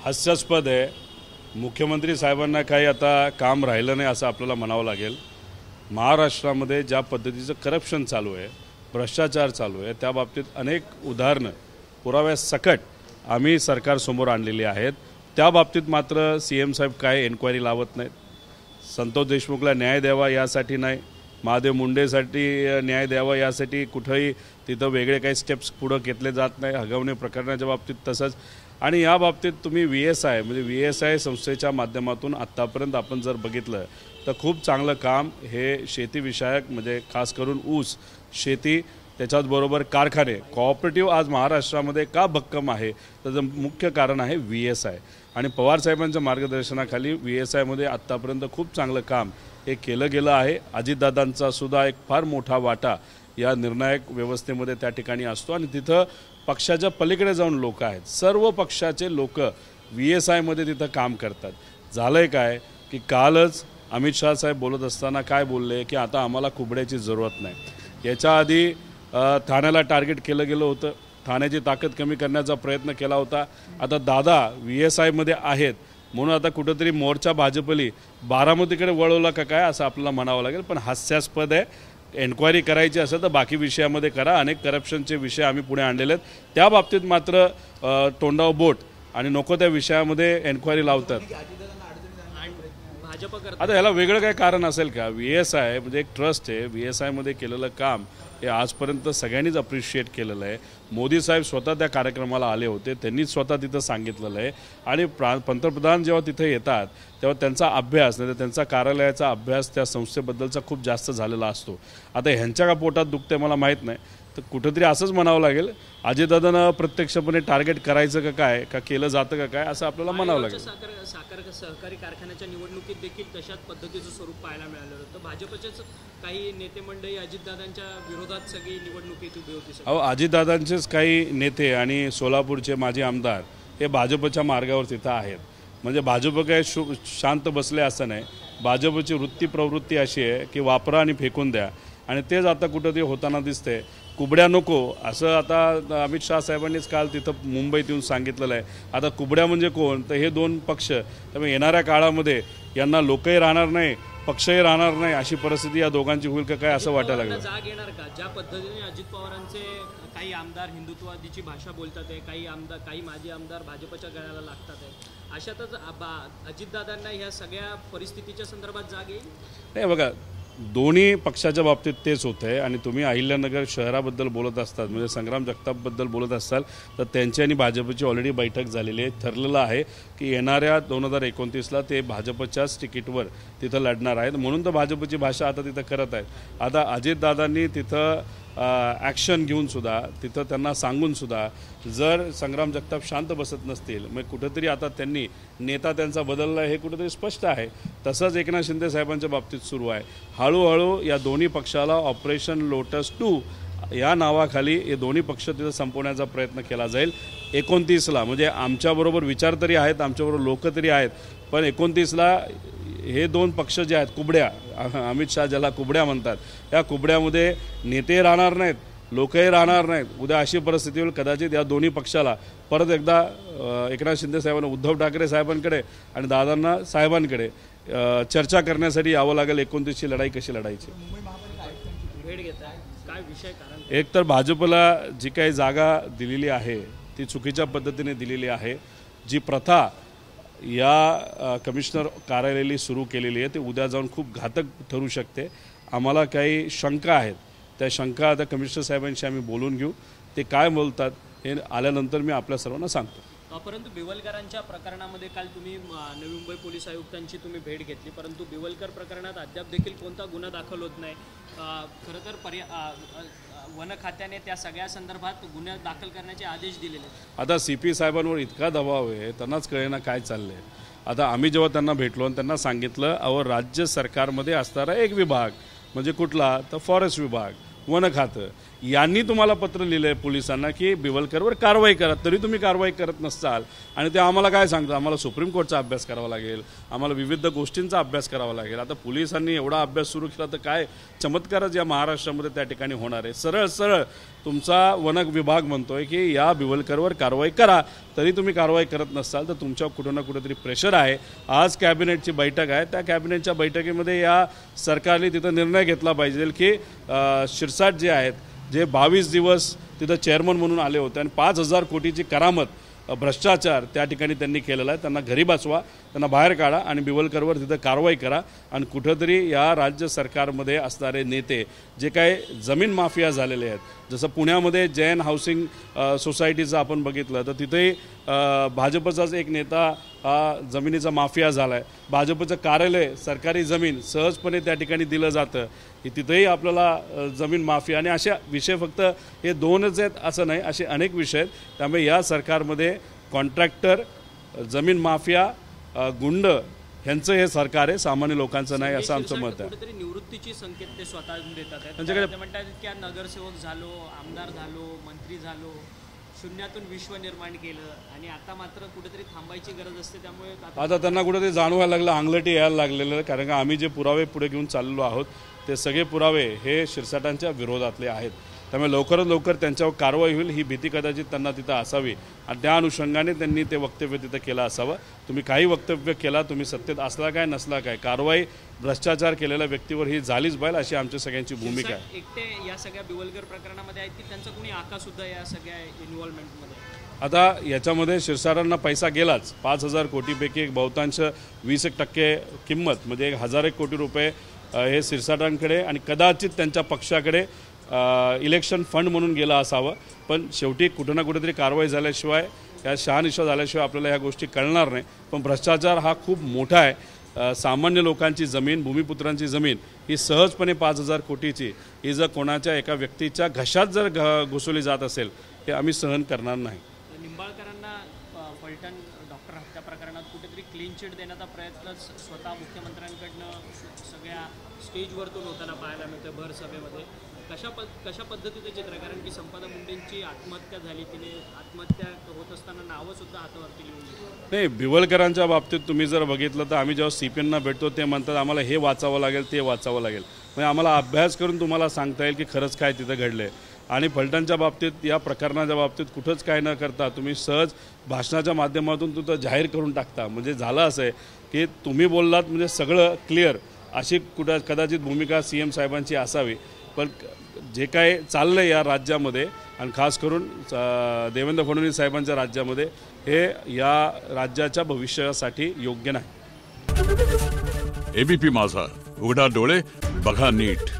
हास्यास्पद आहे। मुख्यमंत्री साहेबांना काही आता काम राहिलं नाही असं आपल्याला म्हणावं लागेल। महाराष्ट्रामध्ये ज्या पद्धतीचं करप्शन चालू आहे, भ्रष्टाचार चालू आहे, त्या बाबतीत अनेक उदाहरणं पुराव्यासकट आम्ही सरकारसमोर आणलेली आहेत। त्या बाबतीत मात्र सीएम साहेब काय एन्क्वायरी लावत नाहीत। संतोष देशमुखला न्याय द्यावा यासाठी नाही, महादेव मुंडेसाठी न्याय द्यावा यासाठी कुठेही तिथं वेगळे काही स्टेप्स पुढे घेतले जात नाही। हगवणे प्रकरणाच्या बाबतीत तसंच। आणि या बाबतीत तुम्ही VSI म्हणजे VSI संस्थेच्या माध्यमातून आत्तापर्यंत आपण जर बघितलं तर खूप चांगलं काम हे शेतीविषयक म्हणजे खास करून ऊस शेती त्याच्याबरोबर कारखाने कोऑपरेटिव्ह आज महाराष्ट्रामध्ये का भक्कम आहे त्याचं मुख्य कारण आहे VSI। आणि पवार साहेबांच्या मार्गदर्शनाखाली VSI मध्ये आत्तापर्यंत खूप चांगलं काम हे केलं गेलं आहे। अजितदादांचा सुद्धा एक फार मोठा वाटा या निर्णायक व्यवस्थेमध्ये त्या ठिकाणी असतो आणि तिथं पक्षाच्या पलीकडे जाऊन लोक आहेत, सर्व पक्षाचे लोक VSI मध्ये तिथं काम करतात। झालंय काय की कालच अमित शाह साहेब बोलत असताना काय बोलले की आता आम्हाला कुबड्याची जरूरत नाही। याच्या आधी ठाण्याला टार्गेट केलं गेलं होतं, ठाण्याची ताकद कमी करण्याचा प्रयत्न केला होता। आता दादा VSI मध्ये आहेत म्हणून आता कुठेतरी मोर्चा भाजपली बारामतीकडे वळवला का काय असं आपल्याला म्हणावं लागेल। पण हास्यास्पद आहे। एन्क्वायरी करायची असेल तर बाकी विषयामध्ये करा। अनेक करप्शनचे विषय आम्ही पुढे आणलेले आहेत, त्या बाबतीत मात्र तोंडावर बोट आणि नको त्या विषयामध्ये एन्क्वायरी लावतात। आता याला वेगळं काय कारण असेल का? VSI म्हणजे एक ट्रस्ट आहे, VSI मध्ये केलेलं काम हे आजपर्यंत सगळ्यांनीच अप्रिशिएट केलेलं आहे। मोदी साहेब स्वतः त्या कार्यक्रमाला आले होते, त्यांनी स्वतः तिथं सांगितलेलं आहे आणि पंतप्रधान जेव्हा तिथे येतात तेव्हा त्यांचा अभ्यास नाही तर त्यांचा कार्यालयाचा अभ्यास त्या संस्थेबद्दलचा खूप जास्त झालेला असतो। आता ह्यांच्या का पोटात दुखते मला माहीत नाही, तर कुठेतरी असंच म्हणावं लागेल अजितदादांना प्रत्यक्षपणे टार्गेट करायचं का काय का केलं जातं का काय असं आपल्याला म्हणावं लागेल। साखर सहकारी कारखान्याच्या निवडणुकीत देखील तशाच पद्धतीचं स्वरूप पाहायला मिळालं होतं। भाजपचेच काही नेते मंडळी अजितदादांच्या विरोधात सगळी निवडणुकीत उभी होती। अजितदादांचेच काही नेते आणि सोलापूरचे माजी आमदार हे भाजपच्या मार्गावर तिथं आहेत। म्हणजे भाजप काय शांत बसले असं नाही, भाजपची वृत्ती प्रवृत्ती अशी आहे की वापरा आणि फेकून द्या आणि तेच आता कुठंतरी होताना दिसते। कुबड्या नको असं आता अमित शाह साहेबांनीच काल तिथं मुंबईत येऊन सांगितलेलं आहे। आता कुबड्या म्हणजे कोण तर हे दोन पक्ष, त्यामुळे येणाऱ्या काळामध्ये यांना लोकही राहणार नाही, पक्षही राहणार नाही, अशी परिस्थिती या दोघांची होईल का काय असं वाटायला लागलं। जाग येणार का? ज्या पद्धतीने अजित पवारांचे काही आमदार हिंदुत्ववादीची भाषा बोलतात आहे, काही माजी आमदार भाजपच्या गळ्याला लागतात आहे, अशातच अजितदादांना ह्या सगळ्या परिस्थितीच्या संदर्भात जाग येईल? नाही बघा, दोन्ही पक्षाच्या बाबतीत तेच होतं आहे। आणि तुम्ही अहिल्यानगर शहराबद्दल बोलत असतात म्हणजे संग्राम जगतापबद्दल बोलत असाल तर त्यांची आणि भाजपची ऑलरेडी बैठक झालेली आहे। ठरलेलं आहे की येणाऱ्या 2029ला ते भाजपच्याच तिकीटवर तिथं लढणार आहेत, म्हणून तर भाजपची भाषा आता तिथं करत आहेत। आता अजितदादांनी तिथं ॲक्शन घेऊन सुद्धा तिथं त्यांना सांगून सुद्धा जर संग्राम जगताप शांत बसत नसतील मग कुठेतरी आता त्यांनी नेता त्यांचा बदलला हे कुठेतरी स्पष्ट आहे। तसंच एकनाथ शिंदे साहेबांच्या बाबतीत सुरू आहे। हळूहळू या दोन्ही पक्षाला ऑपरेशन लोटस 2 या नावाखाली हे दोन्ही पक्ष तिथं संपवण्याचा प्रयत्न केला जाईल। 29ला म्हणजे आमच्याबरोबर विचार तरी आहेत, आमच्याबरोबर लोक तरी आहेत, पण 29ला हे दोन पक्ष जे आहेत कुबड्या, अमित शाह ज्याला कुबड्या म्हणतात, या कुबड्यामध्ये नेते राहणार नाहीत, लोकही राहणार नाहीत। उद्या अशी परिस्थिती होईल कदाचित या दोन्ही पक्षाला परत एकदा एकनाथ शिंदे साहेबांना उद्धव ठाकरे साहेबांकडे आणि दादांना साहेबांकडे चर्चा करण्यासाठी यावं लागेल 29ची लढाई कशी लढायची। एक तर भाजपला जी काही जागा दिलेली आहे ती चुकीच्या पद्धतीने दिलेली आहे। जी प्रथा या कमिशनर कार्यालयाने सुरू केलेली आहे ते उद्या जाऊन खूप घातक ठरू शकते। आम्हाला काही शंका आहेत, त्या शंका आता कमिशनर साहेबांशी आम्ही बोलून घेऊ, ते काय बोलतात हे आल्यानंतर मी आपल्या सर्वांना सांगतो। परंतु बिवलकरांच्या प्रकरणामध्ये काल तुम्ही नवी मुंबई पोलीस आयुक्तांची तुम्ही भेट घेतली, परंतु बिवलकर प्रकरणात अद्याप देखील कोणता गुन्हा दाखल होत नाही। खरं तर वन खात्याने त्या सगळ्या संदर्भात गुन्हे दाखल करण्याचे आदेश दिलेले। आता CP साहेबांवर इतका दबाव आहे, त्यांनाच कळेना काय चाललंय। आता आम्ही जेव्हा त्यांना भेटलो आणि त्यांना सांगितलं अहो राज्य सरकारमध्ये असणारा एक विभाग म्हणजे कुठला तर फॉरेस्ट विभाग, वन खातं, यांनी तुम्हाला पत्र लिहिलं आहे पोलिसांना की बिवलकरवर कारवाई करा, तरी तुम्ही कारवाई करत नसाल आणि ते आम्हाला काय सांगतं, आम्हाला सुप्रीम कोर्टचा अभ्यास करावा लागेल, आम्हाला विविध गोष्टींचा अभ्यास करावा लागेल. आता पोलिसांनी एवढा अभ्यास सुरू केला तर काय चमत्कारच या महाराष्ट्रामध्ये त्या ठिकाणी होणार आहे. सरळ सरळ तुमचा वन विभाग म्हणतोय की या बिवलकरवर कारवाई करा, तरी तुम्ही कारवाई करत नसाल तर तुमच्यावर कुठं ना कुठेतरी प्रेशर आहे. आज कॅबिनेटची बैठक आहे, त्या कॅबिनेटच्या बैठकीमध्ये या सरकारने तिथं निर्णय घेतला पाहिजे की शिरसाट जे आहेत, जे 22 दिवस तिथं चेअरमन म्हणून आले होते आणि 5,000 कोटीची करामत भ्रष्टाचार त्या ठिकाणी त्यांनी केलेला आहे, त्यांना घरी बसवा, त्यांना बाहेर काढा आणि बिवलकरवर तिथं कारवाई करा. आणि कुठंतरी या राज्य सरकारमध्ये असणारे नेते जे काय जमीन माफिया झालेले आहेत, जसं पुण्यामध्ये जैन हाऊसिंग सोसायटीचं आपण बघितलं तर तिथेही भाजपचाच एक नेता हा जमिनीचा माफिया झाला आहे. भाजपचं कार्यालय सरकारी जमीन सहजपणे त्या ठिकाणी दिलं जातं, तिथेही आपल्याला जमीन माफिया आणि अशा विषय फक्त हे दोनच आहेत असं नाही, असे अनेक विषय आहेत. त्यामुळे या सरकारमध्ये कॉन्ट्रॅक्टर, जमीन माफिया, गुंड ह्यांचं हे सरकार आहे, सामान्य लोकांचं नाही असं आमचं मत आहे. कुठेतरी निवृत्तीची संकेत ते स्वतः देतात आहेत. ते म्हणतात की नगरसेवक झालो, आमदार झालो, मंत्री झालो, शून्यातून विश्व निर्माण केलं आणि आता मात्र कुठेतरी थांबायची गरज असते. त्यामुळे आता त्यांना कुठेतरी जाणवायला लागलं, अंगलटी यायला लागलेलं आहे. कारण का आम्ही जे पुरावे पुढे घेऊन चाललेलो आहोत ते सगळे पुरावे हे शिरसाटांच्या विरोधातले आहेत. त्यामुळे लवकरात लवकर त्यांच्यावर कारवाई होईल ही भीती कदाचित त्यांना तिथं असावी आणि त्या अनुषंगाने त्यांनी ते वक्तव्य तिथं केलं असावं. तुम्ही काही वक्तव्य केला, तुम्ही सत्तेत असला काय नसला काय, कारवाई भ्रष्टाचार केलेल्या व्यक्तीवर ही झालीच पाहिजे अशी आमच्या सगळ्यांची भूमिका आहे. एकटे या सगळ्या बिवलकर प्रकरणामध्ये आहेत की त्यांचा कोणी आका सुद्धा या सगळ्या इन्व्हॉल्वमेंटमध्ये? आता याच्यामध्ये शिरसाटांना पैसा गेलाच. 5,000 कोटीपैकी एक बहुतांश 20% किंमत म्हणजे 1,000 कोटी रुपये हे शिरसाटांकडे आणि कदाचित त्यांच्या पक्षाकडे इलेक्शन फंड म्हणून गेला असावं. पण शेवटी कुठं ना कुठेतरी कारवाई झाल्याशिवाय, या शहानिशा झाल्याशिवाय आपल्याला ह्या गोष्टी कळणार नाही. पण भ्रष्टाचार हा खूप मोठा आहे. सामान्य लोकांची जमीन, भूमिपुत्रांची जमीन ही सहजपणे 5,000 कोटीची ही जर कोणाच्या एका व्यक्तीच्या घशात जर घुसवली जात असेल हे आम्ही सहन करणार नाही. निंबाळकरांना फलटण डॉक्टर हत्या प्रकरणात कुठेतरी क्लीन चिट देण्याचा प्रयत्न स्वतः मुख्यमंत्र्यांकडनं सगळ्या स्टेजवरतून होताना पाहायला मिळतं भर सभेमध्ये. कशा पद्धतीचं चित्र? कारण की संपदा मुंडेंची आत्महत्या झाली, तिने आत्महत्या होत असताना नावं सुद्धा हातावरती लिहून दिली. नाही, बिवलकरांच्या बाबतीत तुम्ही जर बघितलं तर आम्ही जेव्हा CPNना भेटतो ते म्हणतात आम्हाला हे वाचावं लागेल, ते वाचावं लागेल. म्हणजे आम्हाला अभ्यास करून तुम्हाला सांगता येईल की खरंच काय तिथं घडलं आहे. आणि फलटणच्या बाबतीत, या प्रकरणाच्या बाबतीत कुठंच काय न करता तुम्ही सहज भाषणाच्या माध्यमातून तिथं जाहीर करून टाकता. म्हणजे झालं असं आहे की तुम्ही बोललात म्हणजे सगळं क्लिअर, अशी कदाचित भूमिका CM साहेबांची असावी. पण जे काय चाललं आहे या राज्यामध्ये आणि खास करून देवेंद्र फडणवीस साहेबांच्या राज्यामध्ये हे या राज्याच्या भविष्यासाठी योग्य नाही. ABP माझा, उघडा डोळे बघा नीट.